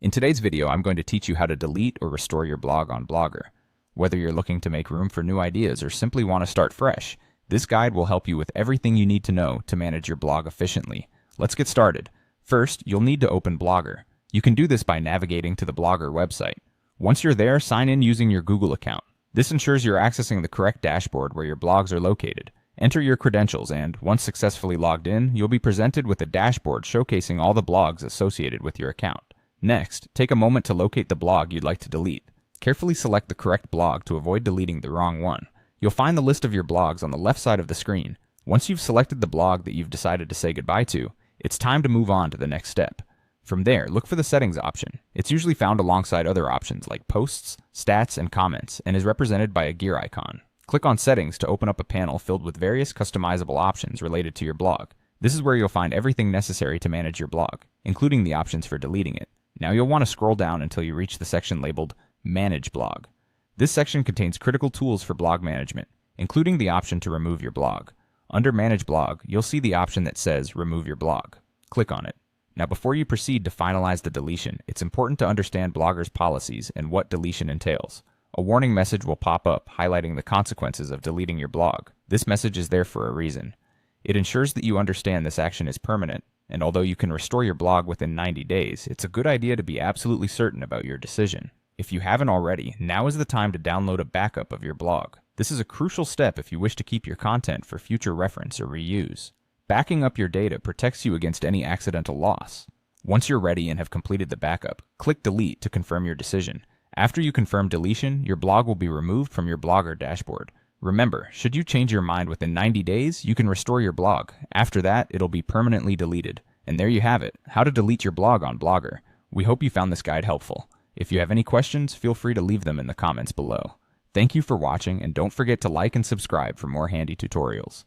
In today's video, I'm going to teach you how to delete or restore your blog on Blogger. Whether you're looking to make room for new ideas or simply want to start fresh, this guide will help you with everything you need to know to manage your blog efficiently. Let's get started. First, you'll need to open Blogger. You can do this by navigating to the Blogger website. Once you're there, sign in using your Google account. This ensures you're accessing the correct dashboard where your blogs are located. Enter your credentials and, once successfully logged in, you'll be presented with a dashboard showcasing all the blogs associated with your account. Next, take a moment to locate the blog you'd like to delete. Carefully select the correct blog to avoid deleting the wrong one. You'll find the list of your blogs on the left side of the screen. Once you've selected the blog that you've decided to say goodbye to, it's time to move on to the next step. From there, look for the settings option. It's usually found alongside other options like posts, stats, and comments, and is represented by a gear icon. Click on Settings to open up a panel filled with various customizable options related to your blog. This is where you'll find everything necessary to manage your blog, including the options for deleting it. Now you'll want to scroll down until you reach the section labeled Manage Blog. This section contains critical tools for blog management, including the option to remove your blog. Under Manage Blog, you'll see the option that says Remove Your Blog. Click on it. Now before you proceed to finalize the deletion, it's important to understand Blogger's policies and what deletion entails. A warning message will pop up highlighting the consequences of deleting your blog. This message is there for a reason. It ensures that you understand this action is permanent, and although you can restore your blog within 90 days, it's a good idea to be absolutely certain about your decision. If you haven't already, now is the time to download a backup of your blog. This is a crucial step if you wish to keep your content for future reference or reuse. Backing up your data protects you against any accidental loss. Once you're ready and have completed the backup, click Delete to confirm your decision. After you confirm deletion, your blog will be removed from your Blogger dashboard. Remember, should you change your mind within 90 days, you can restore your blog. After that, it'll be permanently deleted. And there you have it, how to delete your blog on Blogger. We hope you found this guide helpful. If you have any questions, feel free to leave them in the comments below. Thank you for watching, and don't forget to like and subscribe for more handy tutorials.